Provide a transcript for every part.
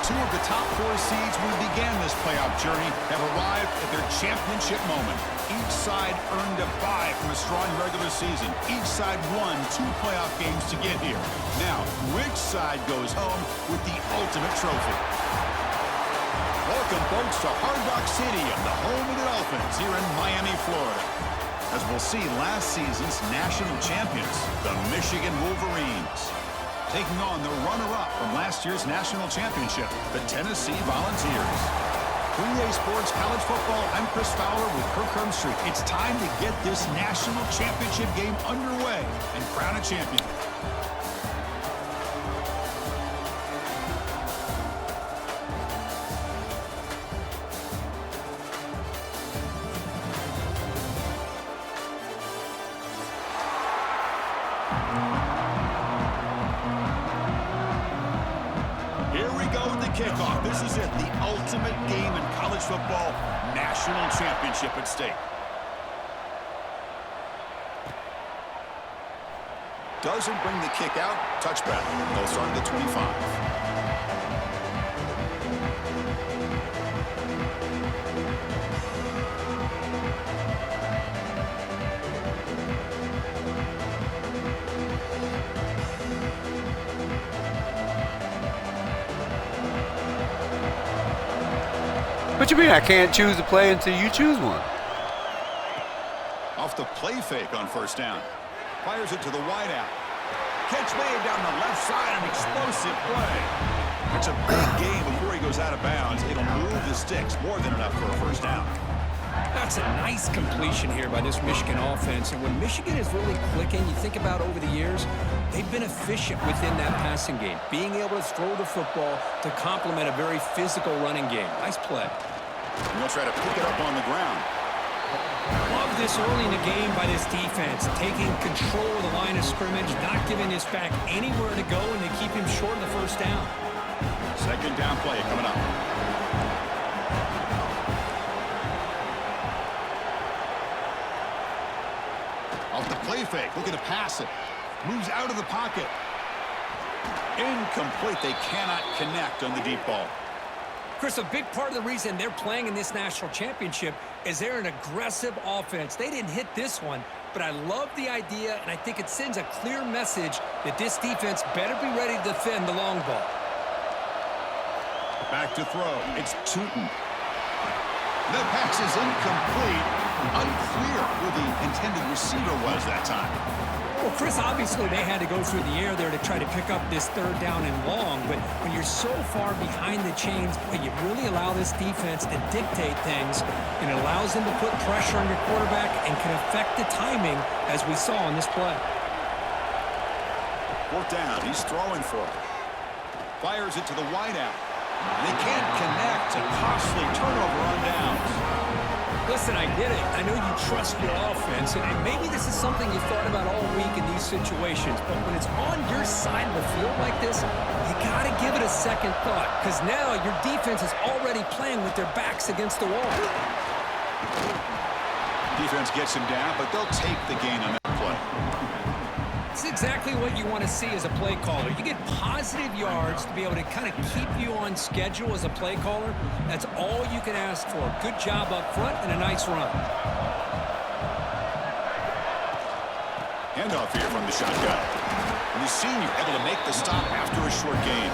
Two of the top 4 seeds who began this playoff journey have arrived at their championship moment. Each side earned a bye from a strong regular season. Each side won 2 playoff games to get here. Now, which side goes home with the ultimate trophy? Welcome, folks, to Hard Rock Stadium, the home of the Dolphins here in Miami, Florida. As we'll see, last season's national champions, the Michigan Wolverines, taking on the runner-up from last year's national championship, the Tennessee Volunteers. 3A Sports College Football, I'm Chris Fowler with Kirk Herbstreit. It's time to get this national championship game underway and crown a champion. Here we go with the kickoff. This is it, the ultimate game in college football, national championship at stake. Doesn't bring the kick out, touchback. They'll start at the 25. What you mean I can't choose a play until you choose one? Off the play fake on first down. Fires it to the wide out. Catch made down the left side, an explosive play. It's a big game before he goes out of bounds. It'll move the sticks, more than enough for a first down. That's a nice completion here by this Michigan offense. And when Michigan is really clicking, you think about over the years, they've been efficient within that passing game, being able to throw the football to complement a very physical running game. Nice play. And they'll try to pick it up on the ground. Love this early in the game by this defense, taking control of the line of scrimmage, not giving this back anywhere to go, and they keep him short of the first down. Second down play coming up. Off the play fake, looking to pass it. Moves out of the pocket. Incomplete. They cannot connect on the deep ball. Chris, a big part of the reason they're playing in this national championship is they're an aggressive offense. They didn't hit this one, but I love the idea, and I think it sends a clear message that this defense better be ready to defend the long ball. Back to throw. It's Tootin. The pass is incomplete. Unclear who the intended receiver was that time. Well, Chris, obviously they had to go through the air there to try to pick up this third down and long, but when you're so far behind the chains, you really allow this defense to dictate things, and it allows them to put pressure on your quarterback and can affect the timing, as we saw on this play. Fourth down, he's throwing for it. Fires it to the wideout. They can't connect. A costly turnover on downs. Listen, I get it. I know you trust your offense, and maybe this is something you thought about all week in these situations, but when it's on your side of the field like this, you got to give it a second thought, because now your defense is already playing with their backs against the wall. Defense gets him down, but they'll take the gain on that play. It's exactly what you want to see as a play caller. You get positive yards to be able to kind of keep you on schedule as a play caller. That's all you can ask for. Good job up front and a nice run. Handoff here from the shotgun. And the senior able to make the stop after a short gain.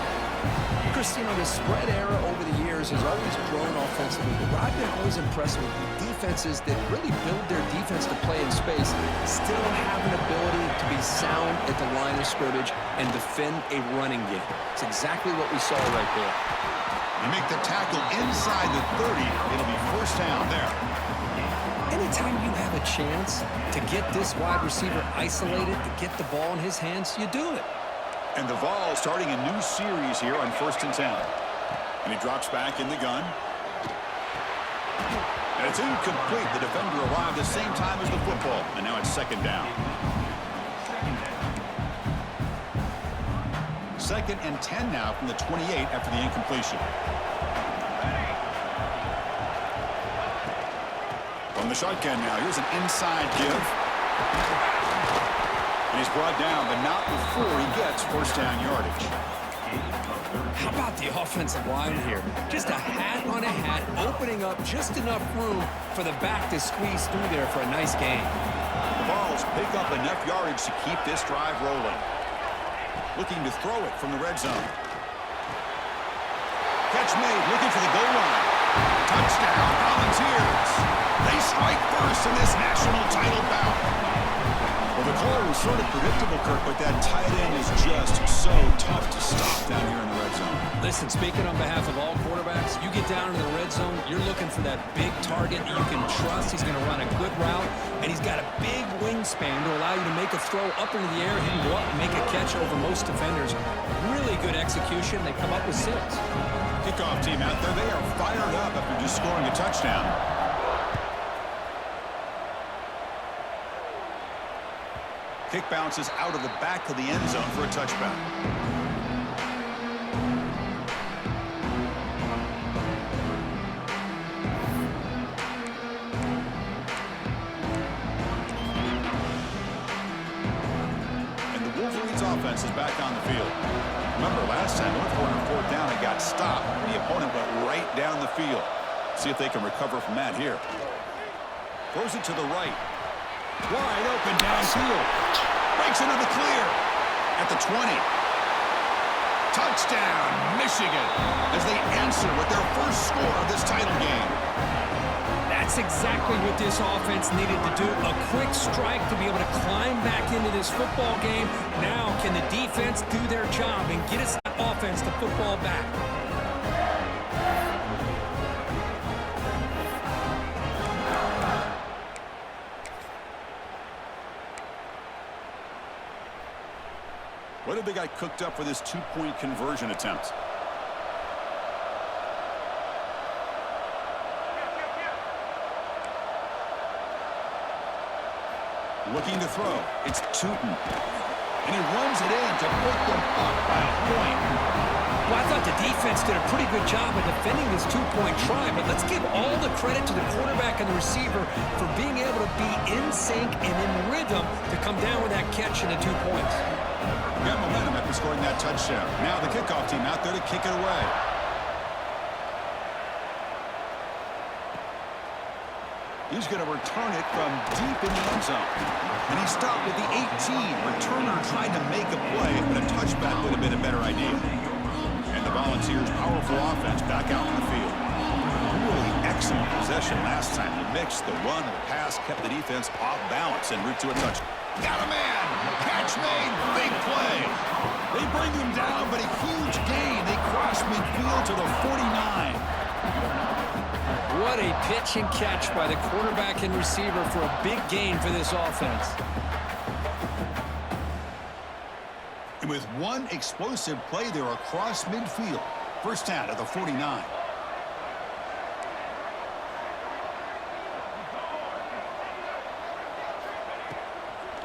Chris, you know, the spread era over the years has always grown offensively, but what I've been always impressed with defenses that really build their defense to play in space still have an ability to be sound at the line of scrimmage and defend a running game. It's exactly what we saw right there. They make the tackle inside the 30. It'll be first down there. Anytime you have a chance to get this wide receiver isolated, to get the ball in his hands, you do it. And the Vols starting a new series here on 1st and 10. And he drops back in the gun. And it's incomplete. The defender arrived the same time as the football. And now it's second down. 2nd and 10 now from the 28 after the incompletion. From the shotgun now. Here's an inside give. And he's brought down, but not before he gets first down yardage. How about the offensive line here? Just a hat on a hat, opening up just enough room for the back to squeeze through there for a nice gain. The Vols pick up enough yardage to keep this drive rolling. Looking to throw it from the red zone. Catch made, looking for the goal line. Touchdown, Volunteers. They strike first in this national title bout. Well, the call was sort of predictable, Kirk, but that tight end is just so tough to stop down here in the red zone. Listen, speaking on behalf of all quarterbacks, you get down in the red zone, you're looking for that big target you can trust. He's going to run a good route, and he's got a big wingspan to allow you to make a throw up into the air. He can go up and make a catch over most defenders. Really good execution. They come up with 6. Kickoff team out there, they are fired up after just scoring a touchdown. Kick bounces out of the back of the end zone for a touchback. And the Wolverines offense is back on the field. Remember last time, on 4th down, it got stopped. The opponent went right down the field. See if they can recover from that here. Throws it to the right. Wide open downfield. Breaks into the clear. At the 20. Touchdown, Michigan. As they answer with their first score of this title game. That's exactly what this offense needed to do. A quick strike to be able to climb back into this football game. Now, can the defense do their job and get us that offense to football back? What have they got cooked up for this 2-point conversion attempt? Looking to throw. It's Tootin. And he runs it in to put them up by a point. Well, I thought the defense did a pretty good job of defending this 2-point try, but let's give all the credit to the quarterback and the receiver for being able to be in sync and in rhythm to come down with that catch and the 2 points. Got momentum after scoring that touchdown. Now the kickoff team out there to kick it away. He's going to return it from deep in the end zone. And he stopped at the 18. Returner tried to make a play, but a touchback would have been a better idea. And the Volunteers' powerful offense back out in the field. Really excellent possession last time. The mix, the run, the pass kept the defense off balance en route to a touchdown. Got a man! Catch made! Big play! They bring him down, but a huge gain. They cross midfield to the 49. What a pitch and catch by the quarterback and receiver for a big gain for this offense. And with one explosive play, they're across midfield. First down at the 49.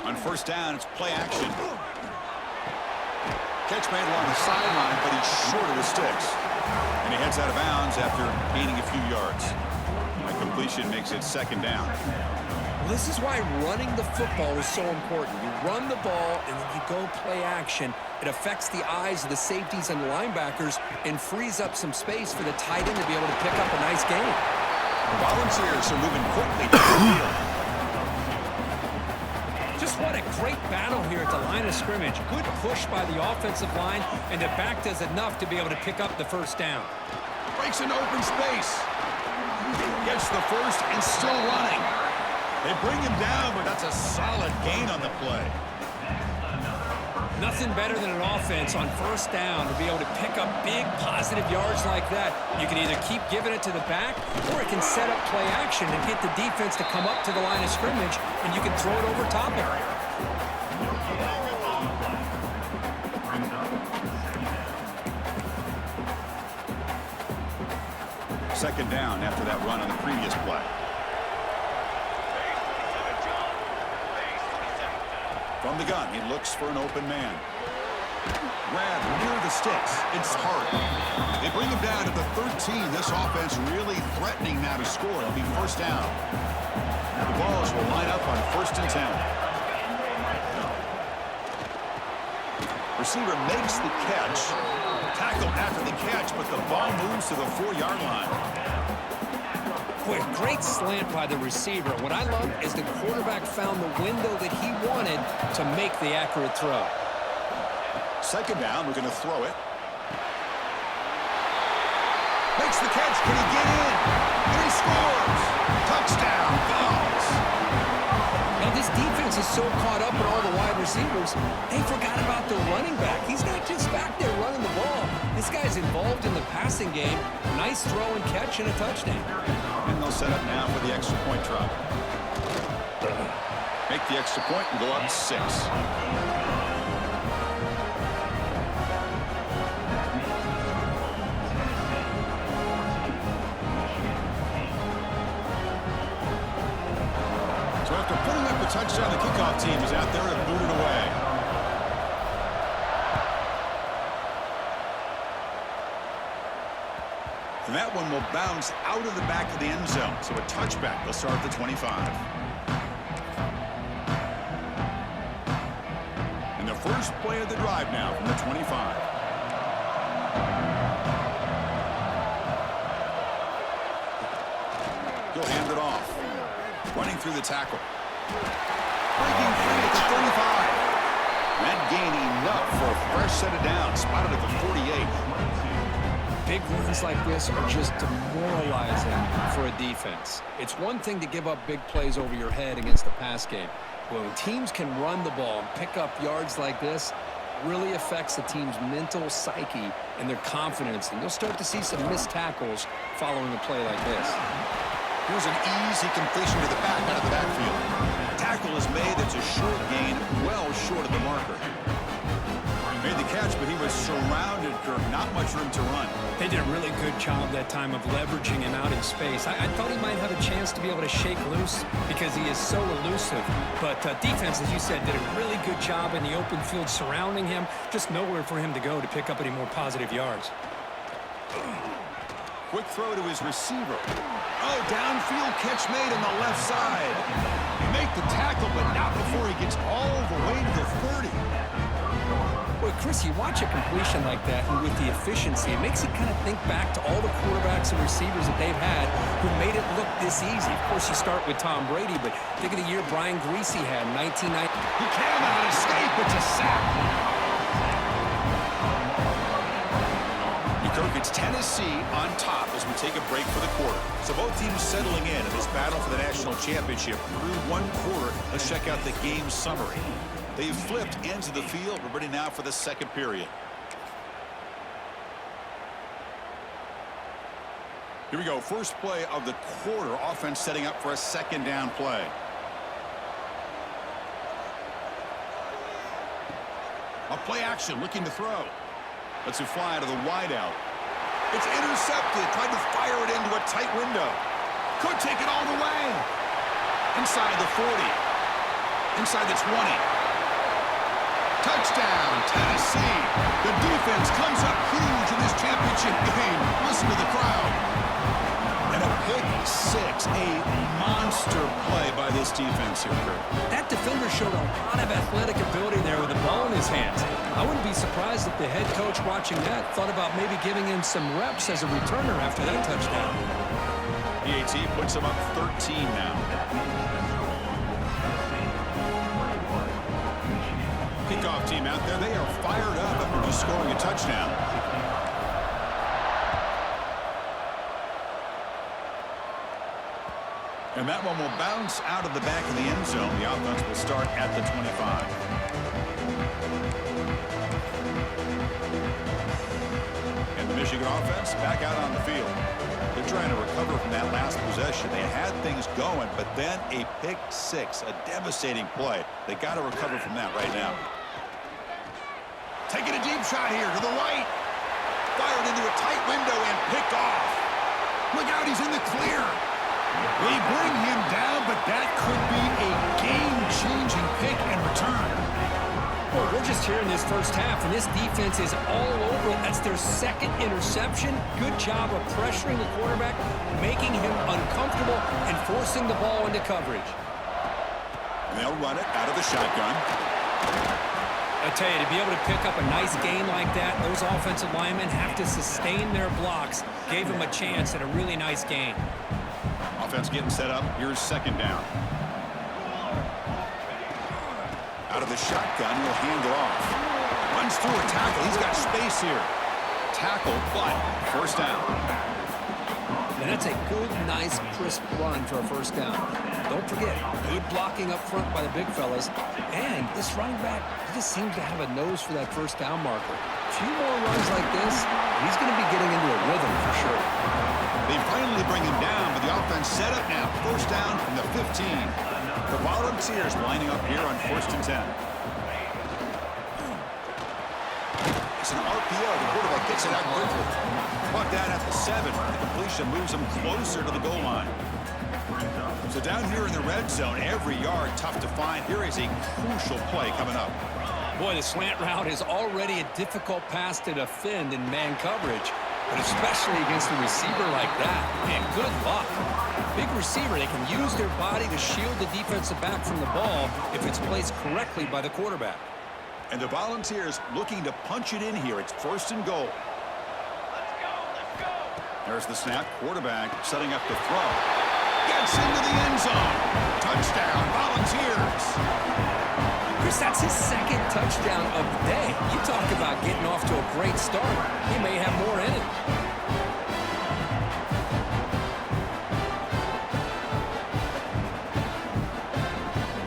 On first down, it's play action. Catch made along the sideline, but he's short of the sticks. And he heads out of bounds after gaining a few yards. A completion makes it second down. Well, this is why running the football is so important. You run the ball, and then you go play action. It affects the eyes of the safeties and the linebackers and frees up some space for the tight end to be able to pick up a nice gain. The Volunteers are moving quickly to the field. What a great battle here at the line of scrimmage. Good push by the offensive line, and the back does enough to be able to pick up the first down. Breaks into open space. Gets the first and still running. They bring him down, but that's a solid gain on the play. Nothing better than an offense on first down to be able to pick up big positive yards like that. You can either keep giving it to the back, or it can set up play action and get the defense to come up to the line of scrimmage, and you can throw it over top of it. Second down after that run on the previous play. From the gun, he looks for an open man. Grab near the sticks. It's hard. They bring him down at the 13. This offense really threatening now to score. It'll be first down. The Vols will line up on 1st and 10. Receiver makes the catch. Tackled after the catch, but the ball moves to the 4-yard line. Boy, great slant by the receiver. What I love is the quarterback found the window that he wanted to make the accurate throw. Second down, we're going to throw it. Makes the catch. Can he get in? And he scores. Touchdown, Bills. Now, this defense is so caught up in all the wide receivers, they forgot about the running back. He's not just back there running the ball. This guy's involved in the passing game. Nice throw and catch and a touchdown. And they'll set up now for the extra point drop. Make the extra point and go up 6. So after putting up a touchdown, the kickoff team is out there to boot it away. And that one will bounce out of the back of the end zone. So a touchback. They'll start at the 25. And the first play of the drive now from the 25. He'll hand it off. Running through the tackle. Breaking free at the 35. That gain enough for a fresh set of downs. Spotted at the 48. Big runs like this are just demoralizing for a defense. It's one thing to give up big plays over your head against the pass game. But when teams can run the ball and pick up yards like this, it really affects the team's mental psyche and their confidence. And you'll start to see some missed tackles following a play like this. Here's an easy completion to the back out of the backfield. Tackle is made. That's a short gain, well short of the marker. Made the catch, but he was surrounded, Kirk. Not much room to run. They did a really good job that time of leveraging him out in space. I thought he might have a chance to be able to shake loose because he is so elusive. But defense, as you said, did a really good job in the open field surrounding him. Just nowhere for him to go to pick up any more positive yards. Quick throw to his receiver. Oh, downfield catch made on the left side. He make the tackle, but not before he gets all the way to the 30. Boy, Chris, you watch a completion like that, and with the efficiency, it makes you kind of think back to all the quarterbacks and receivers that they've had who made it look this easy. Of course, you start with Tom Brady, but think of the year Brian Greasy had in 1990. He cannot escape. It's a sack. Kirk, it's Tennessee on top as we take a break for the quarter. So both teams settling in this battle for the national championship through one quarter. Let's check out the game summary. They've flipped into the field. We're ready now for the second period. Here we go. First play of the quarter. Offense setting up for a second down play. A play action looking to throw. Lets it fly to the wideout. It's intercepted. Tried to fire it into a tight window. Could take it all the way. Inside the 40. Inside the 20. Touchdown, Tennessee. The defense comes up huge in this championship game. Listen to the crowd. And a pick 6. A monster play by this defense here, Kurt. That defender showed a lot of athletic ability there with the ball in his hands. I wouldn't be surprised if the head coach watching that thought about maybe giving him some reps as a returner after that touchdown. PAT puts him up 13 now. Kickoff team out there, they are fired up after just scoring a touchdown. And that one will bounce out of the back of the end zone. The offense will start at the 25. And the Michigan offense back out on the field. They're trying to recover from that last possession. They had things going, but then a pick 6, a devastating play. They got to recover from that right now. Taking a deep shot here to the right. Fired into a tight window and picked off. Look out, he's in the clear. They bring him down, but that could be a game-changing pick and return. Well, we're just here in this first half, and this defense is all over it. That's their second interception. Good job of pressuring the quarterback, making him uncomfortable, and forcing the ball into coverage. And they'll run it out of the shotgun. I tell you, to be able to pick up a nice gain like that, those offensive linemen have to sustain their blocks. Gave him a chance at a really nice gain. Offense getting set up. Here's second down. Out of the shotgun, he'll hand it off. Runs through a tackle. He's got space here. Tackle, but first down. And that's a good, nice, crisp run for a first down. Don't forget, good blocking up front by the big fellas. And this running back, he just seems to have a nose for that first down marker. A few more runs like this, and he's going to be getting into a rhythm for sure. They finally bring him down, but the offense set up now. First down from the 15. The Volunteers lining up here on 1st and 10. It's an RPO. The quarterback gets it out quickly. Caught that at the 7. The completion moves him closer to the goal line. So down here in the red zone, every yard tough to find. Here is a crucial play coming up. Boy, the slant route is already a difficult pass to defend in man coverage, but especially against a receiver like that. Man, good luck. Big receiver, they can use their body to shield the defensive back from the ball if it's placed correctly by the quarterback. And the Volunteers looking to punch it in here. It's 1st and goal. There's the snap. Quarterback setting up to throw. Gets into the end zone. Touchdown, Volunteers. Chris, that's his second touchdown of the day. You talk about getting off to a great start. He may have more in it.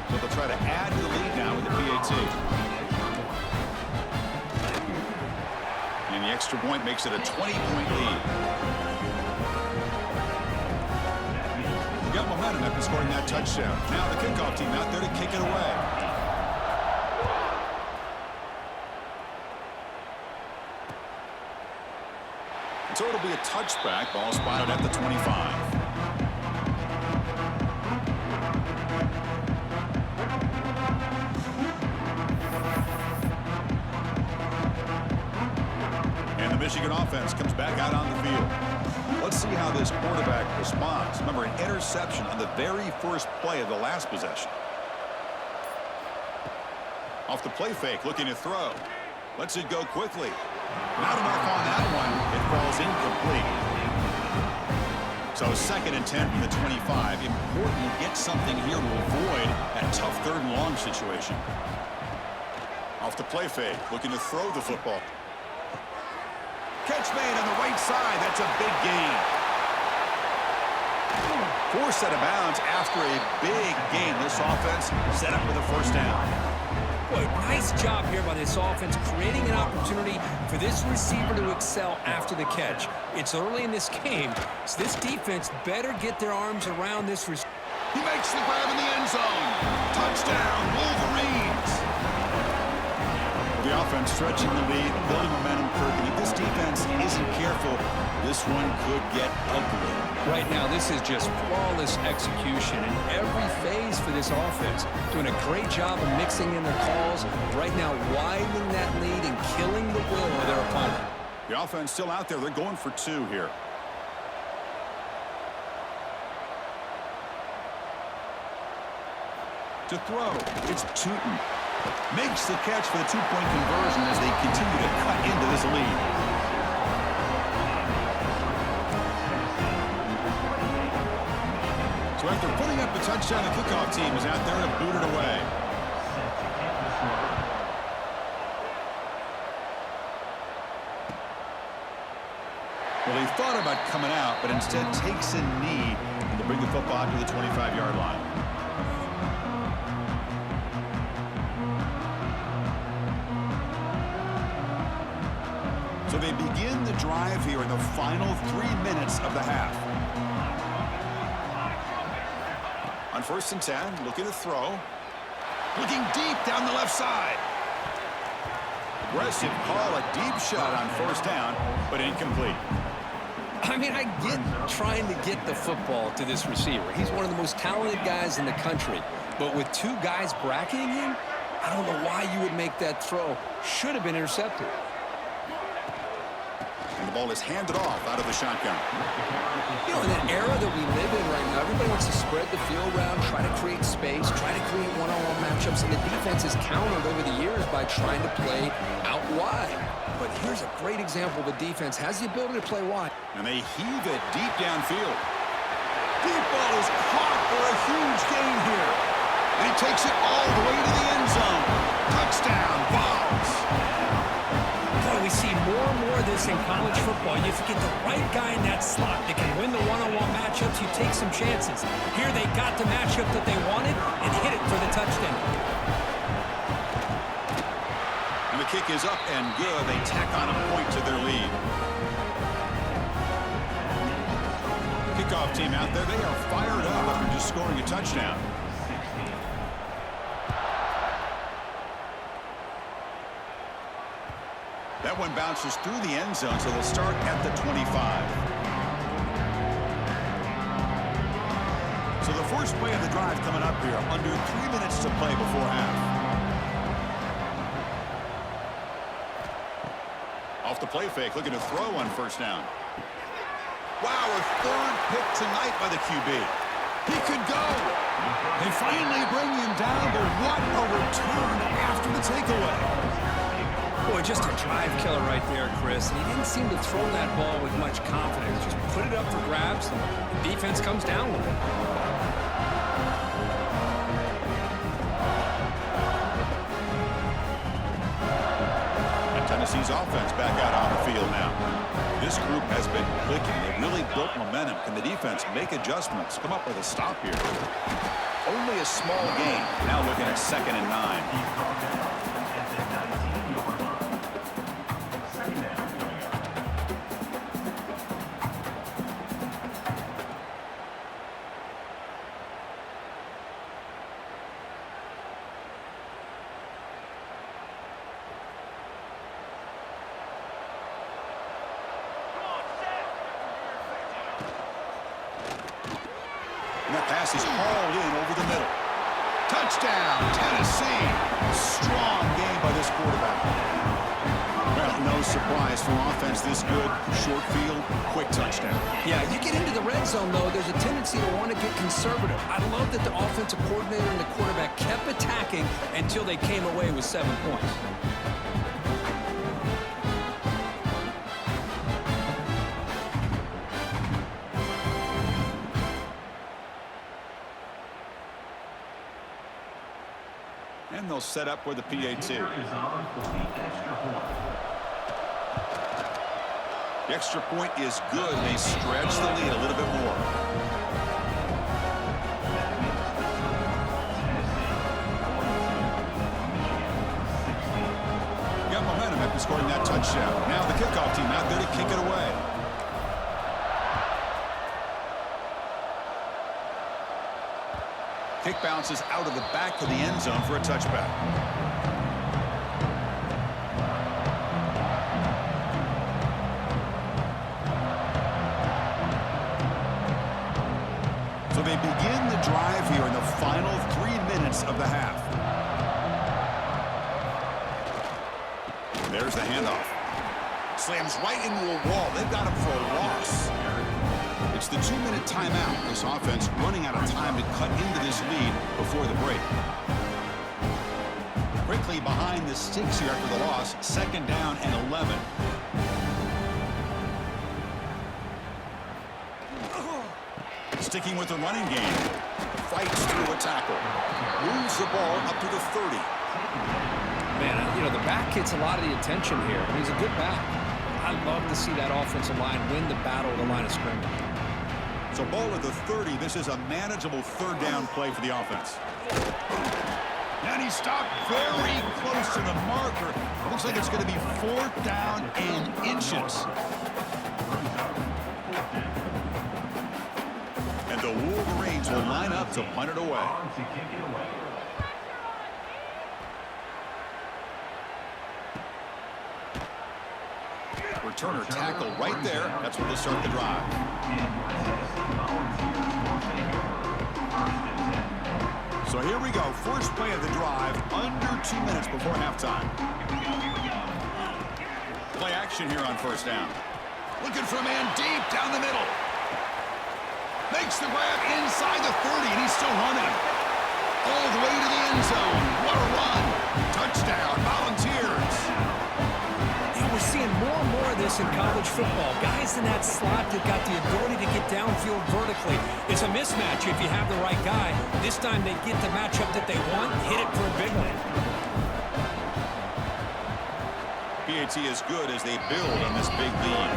So they'll try to add to the lead now with the PAT. And the extra point makes it a 20-point lead. They got momentum after scoring that touchdown. Now the kickoff team out there to kick it away. So it'll be a touchback. Ball spotted at the 25. And the Michigan offense comes back out on the field. Let's see how this quarterback responds. Remember, an interception on the very first play of the last possession. Off the play fake, looking to throw. Lets it go quickly. Not enough on that one. It falls incomplete. So 2nd and 10 from the 25. Important to get something here to avoid that tough 3rd and long situation. Off the play fake, looking to throw the football. Catch made on the right side. That's a big gain. Forced out of bounds after a big gain. This offense set up with a first down. Boy, nice job here by this offense, creating an opportunity for this receiver to excel after the catch. It's early in this game, so this defense better get their arms around this receiver. He makes the grab in the end zone. Touchdown, Wolverines. The offense stretching the lead, building momentum, Kirk. And if this defense isn't careful, this one could get ugly. Right now, this is just flawless execution in every phase for this offense. Doing a great job of mixing in their calls. Right now, widening that lead and killing the will of their opponent. The offense still out there. They're going for 2 here. To throw, it's Tootin. Makes the catch for the 2-point conversion as they continue to cut into this lead. So after putting up the touchdown, the kickoff team is out there to boot it away. Well, he thought about coming out, but instead takes a knee to bring the football to the 25-yard line. So they begin the drive here in the final 3 minutes of the half. On 1st and 10, looking to throw. Looking deep down the left side. Aggressive call, a deep shot on 1st down, but incomplete. I mean, I get trying to get the football to this receiver. He's one of the most talented guys in the country. But with 2 guys bracketing him, I don't know why you would make that throw. Should have been intercepted. And the ball is handed off out of the shotgun. You know, in that era that we live in right now, everybody wants to spread the field around, try to create space, try to create one-on-one matchups, and the defense has countered over the years by trying to play out wide. But here's a great example of a defense has the ability to play wide. And they heave it deep downfield. Deep ball is caught for a huge gain here. And he takes it all the way to the end zone. Touchdown, Vols. Boy, we see more and more of this in college football. If you get the right guy in that slot that can win the one-on-one matchups, you take some chances. Here they got the matchup that they wanted and hit it for the touchdown. And the kick is up and good. They tack on a point to their lead. Kickoff team out there, they are fired up after just scoring a touchdown. That one bounces through the end zone, so they'll start at the 25. So the first play of the drive coming up here, under 3 minutes to play before half. Off the play fake, looking to throw on first down. Wow, a third pick tonight by the QB. He could go. They finally bring him down, but what a return after the takeaway. Boy, just a drive killer right there, Chris. And he didn't seem to throw that ball with much confidence. Just put it up for grabs, and the defense comes down with it. And Tennessee's offense back out on the field now. This group has been clicking. They've really built momentum. Can the defense make adjustments? Come up with a stop here. Only a small gain. Now looking at 2nd and 9. And that pass is hauled in over the middle. Touchdown, Tennessee. Strong game by this quarterback. Well, no surprise for offense this good. Short field, quick touchdown. Yeah, you get into the red zone, though, there's a tendency to want to get conservative. I love that the offensive coordinator and the quarterback kept attacking until they came away with 7 points. And they'll set up with the PAT. The extra point is good. They stretch the lead a little bit more. Got momentum after scoring that touchdown. Now the kickoff team out there to kick it away. Kick bounces out of the back of the end zone for a touchback. So they begin the drive here in the final 3 minutes of the half. There's the handoff. Slams right into a wall. They've got him for a loss. It's the 2-minute timeout. This offense running out of time to cut into this lead before the break. Quickly behind the sticks here after the loss. 2nd down and 11. Sticking with the running game. Fights through a tackle. Moves the ball up to the 30. Man, you know, the back gets a lot of the attention here. He's a good back. I love to see that offensive line win the battle at the line of scrimmage. So ball at the 30. This is a manageable 3rd down play for the offense. And he stopped very close to the marker. Looks like it's going to be 4th down and inches. And the Wolverines will line up to punt it away. Returner tackle right there. That's where they'll start the drive. So here we go. First play of the drive, under 2 minutes before halftime. Play action here on 1st down. Looking for a man deep down the middle. Makes the grab inside the 30, and he's still running. All the way to the end zone. What a run. Touchdown, Volunteers. Yeah, we're seeing more and more of this in college football. Guys in that slot that got the ability to get downfield vertically. It's a mismatch if you have the right guy. This time they get the matchup that they want, hit it for a big one. PAT is good as they build on this big lead.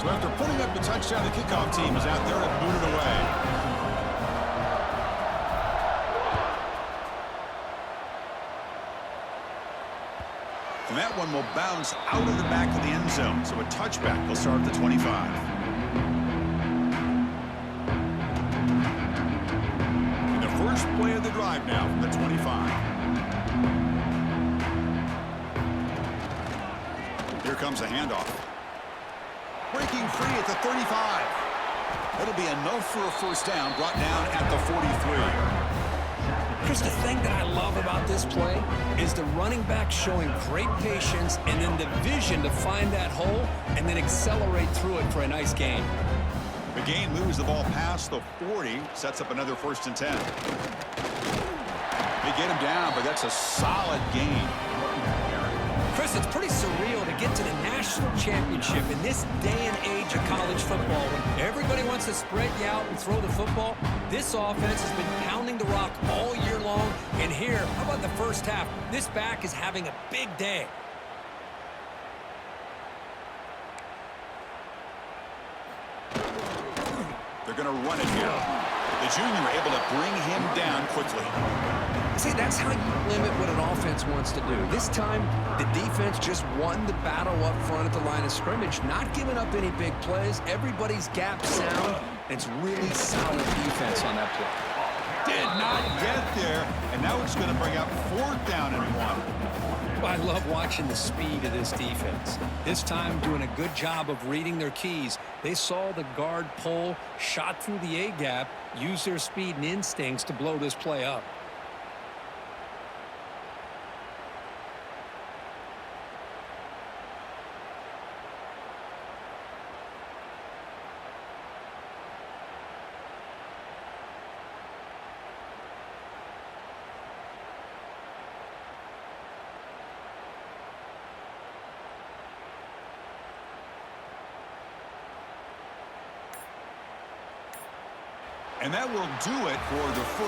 So after putting up the touchdown, the kickoff team is out there to boot it away. And that one will bounce out of the back of the end zone. So a touchback will start at the 25. And the first play of the drive now from the 25. Here comes a handoff. Breaking free at the 35. That'll be enough for a first down, brought down at the 43. Chris, the thing that I love about this play is the running back showing great patience and then the vision to find that hole and then accelerate through it for a nice gain. The gain moves the ball past the 40, sets up another 1st and 10. They get him down, but that's a solid gain. Chris, it's pretty surreal to get to the national championship in this day and age of college football when everybody wants to spread you out and throw the football. This offense has been pounding the rock all year long. And here, how about the first half? This back is having a big day. They're going to run it here. The junior able to bring him down quickly. See, that's how you limit what an offense wants to do. This time, the defense just won the battle up front at the line of scrimmage, not giving up any big plays. Everybody's gap sound, and it's really solid defense on that play. Did not get there, and now it's going to bring up 4th down and 1. I love watching the speed of this defense. This time doing a good job of reading their keys. They saw the guard pull, shot through the A-gap, used their speed and instincts to blow this play up. And that will do it for the